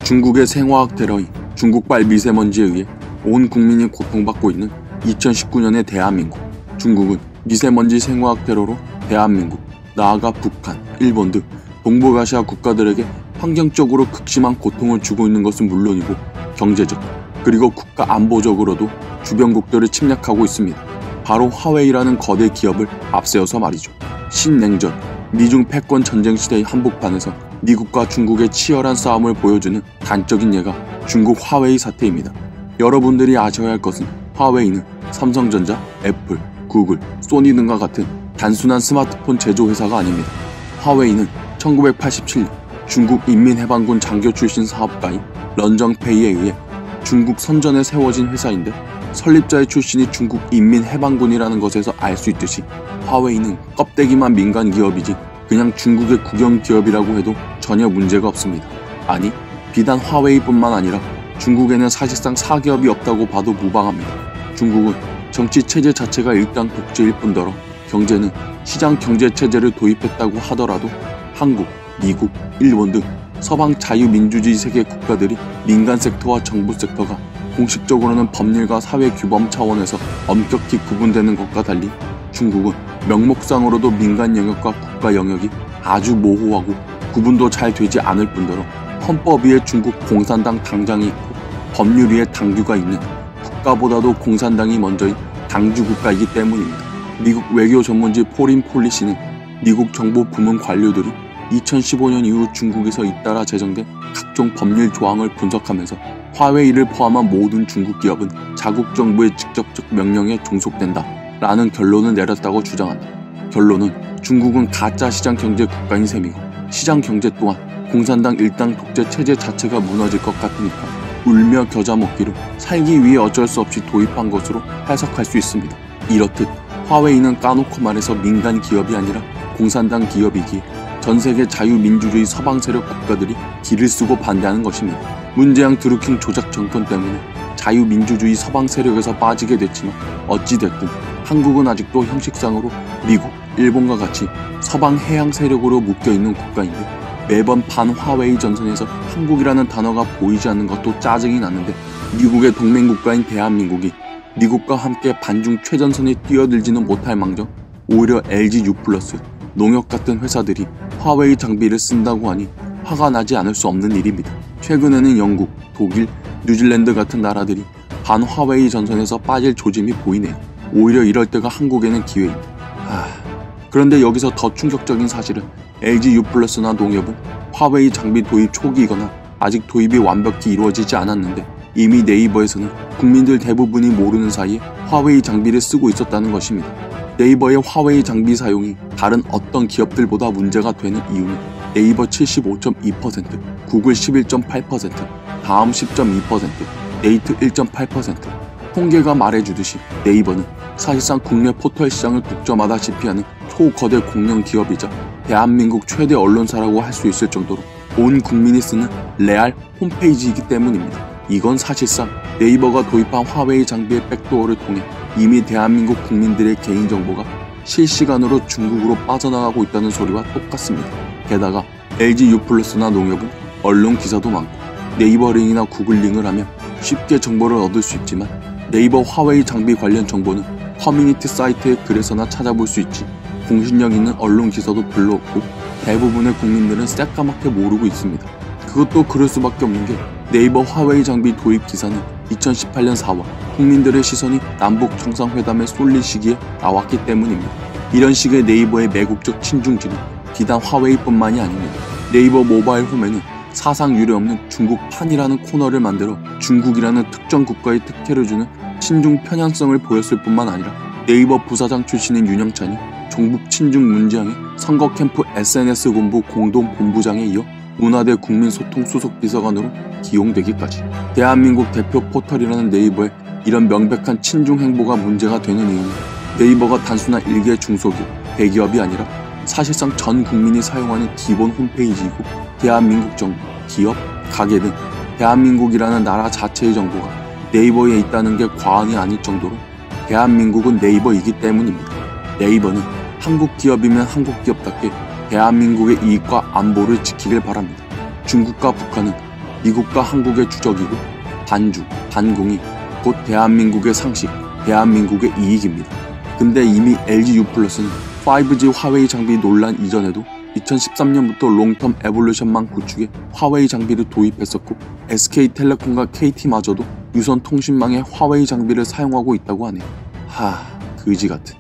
중국의 생화학 테러인 중국발 미세먼지에 의해 온 국민이 고통받고 있는 2019년의 대한민국. 중국은 미세먼지 생화학 테러로 대한민국, 나아가 북한, 일본 등 동북아시아 국가들에게 환경적으로 극심한 고통을 주고 있는 것은 물론이고 경제적 그리고 국가 안보적으로도 주변국들을 침략하고 있습니다. 바로 화웨이라는 거대 기업을 앞세워서 말이죠. 신냉전, 미중 패권 전쟁 시대의 한복판에서 미국과 중국의 치열한 싸움을 보여주는 단적인 예가 중국 화웨이 사태입니다. 여러분들이 아셔야 할 것은 화웨이는 삼성전자, 애플, 구글, 소니 등과 같은 단순한 스마트폰 제조회사가 아닙니다. 화웨이는 1987년 중국 인민해방군 장교 출신 사업가인 런정페이에 의해 중국 선전에 세워진 회사인데 설립자의 출신이 중국 인민해방군이라는 것에서 알 수 있듯이 화웨이는 껍데기만 민간 기업이지 그냥 중국의 국영 기업이라고 해도 전혀 문제가 없습니다. 아니, 비단 화웨이뿐만 아니라 중국에는 사실상 사기업이 없다고 봐도 무방합니다. 중국은 정치 체제 자체가 일당 독재일 뿐더러 경제는 시장 경제 체제를 도입했다고 하더라도 한국, 미국, 일본 등 서방 자유민주주의 세계 국가들이 민간 섹터와 정부 섹터가 공식적으로는 법률과 사회 규범 차원에서 엄격히 구분되는 것과 달리 중국은 명목상으로도 민간 영역과 국가 영역이 아주 모호하고 구분도 잘 되지 않을 뿐더러 헌법 위에 중국 공산당 당장이 있고 법률 위에 당규가 있는 국가보다도 공산당이 먼저인 당주국가이기 때문입니다. 미국 외교 전문지 포린 폴리시는 미국 정보 부문 관료들이 2015년 이후 중국에서 잇따라 제정된 각종 법률 조항을 분석하면서 화웨이를 포함한 모든 중국 기업은 자국 정부의 직접적 명령에 종속된다 라는 결론을 내렸다고 주장한다. 결론은 중국은 가짜 시장 경제 국가인 셈이고 시장 경제 또한 공산당 일당 독재 체제 자체가 무너질 것 같으니까 울며 겨자 먹기로 살기 위해 어쩔 수 없이 도입한 것으로 해석할 수 있습니다. 이렇듯 화웨이는 까놓고 말해서 민간 기업이 아니라 공산당 기업이기에 전세계 자유민주주의 서방 세력 국가들이 기를 쓰고 반대하는 것입니다. 문재양 드루킹 조작 정권 때문에 자유민주주의 서방 세력에서 빠지게 됐지만 어찌됐든 한국은 아직도 형식상으로 미국, 일본과 같이 서방 해양 세력으로 묶여있는 국가인데 매번 반화웨이 전선에서 한국이라는 단어가 보이지 않는 것도 짜증이 나는데 미국의 동맹국가인 대한민국이 미국과 함께 반중 최전선에 뛰어들지는 못할 망정 오히려 LG U+, 농협 같은 회사들이 화웨이 장비를 쓴다고 하니 화가 나지 않을 수 없는 일입니다. 최근에는 영국, 독일, 뉴질랜드 같은 나라들이 반화웨이 전선에서 빠질 조짐이 보이네요. 오히려 이럴 때가 한국에는 기회입니다. 그런데 여기서 더 충격적인 사실은 LG U+나 농협은 화웨이 장비 도입 초기이거나 아직 도입이 완벽히 이루어지지 않았는데 이미 네이버에서는 국민들 대부분이 모르는 사이에 화웨이 장비를 쓰고 있었다는 것입니다. 네이버의 화웨이 장비 사용이 다른 어떤 기업들보다 문제가 되는 이유는 네이버 75.2%, 구글 11.8%, 다음 10.2%, 네이트 1.8%, 통계가 말해주듯이 네이버는 사실상 국내 포털 시장을 독점하다시피 하는 초거대 공룡 기업이자 대한민국 최대 언론사라고 할 수 있을 정도로 온 국민이 쓰는 레알 홈페이지이기 때문입니다. 이건 사실상 네이버가 도입한 화웨이 장비의 백도어를 통해 이미 대한민국 국민들의 개인정보가 실시간으로 중국으로 빠져나가고 있다는 소리와 똑같습니다. 게다가 LG U+나 농협은 언론 기사도 많고 네이버 링이나 구글 링을 하면 쉽게 정보를 얻을 수 있지만 네이버 화웨이 장비 관련 정보는 커뮤니티 사이트의 글에서나 찾아볼 수 있지 공신력 있는 언론 기사도 별로 없고 대부분의 국민들은 새까맣게 모르고 있습니다. 그것도 그럴 수밖에 없는 게 네이버 화웨이 장비 도입 기사는 2018년 4월 국민들의 시선이 남북 정상회담에 쏠릴 시기에 나왔기 때문입니다. 이런 식의 네이버의 매국적 친중질은 비단 화웨이뿐만이 아닙니다. 네이버 모바일 홈에는 사상 유례없는 중국판이라는 코너를 만들어 중국이라는 특정 국가의 특혜를 주는 친중 편향성을 보였을 뿐만 아니라 네이버 부사장 출신인 윤영찬이 종북 친중 문재양의 선거 캠프 SNS 본부 공동 본부장에 이어 문화대 국민소통 수석 비서관으로 기용되기까지. 대한민국 대표 포털이라는 네이버에 이런 명백한 친중 행보가 문제가 되는 이유는 네이버가 단순한 일개 중소기업, 대기업이 아니라 사실상 전 국민이 사용하는 기본 홈페이지이고 대한민국 정부, 기업, 가게 등 대한민국이라는 나라 자체의 정보가 네이버에 있다는 게 과언이 아닐 정도로 대한민국은 네이버이기 때문입니다. 네이버는 한국 기업이면 한국 기업답게 대한민국의 이익과 안보를 지키길 바랍니다. 중국과 북한은 미국과 한국의 주적이고 반주, 반공이 곧 대한민국의 상식, 대한민국의 이익입니다. 근데 이미 LG U+는 5G 화웨이 장비 논란 이전에도 2013년부터 롱텀 에볼루션망 구축에 화웨이 장비를 도입했었고 SK텔레콤과 KT마저도 유선 통신망에 화웨이 장비를 사용하고 있다고 하네요. 그지 같은.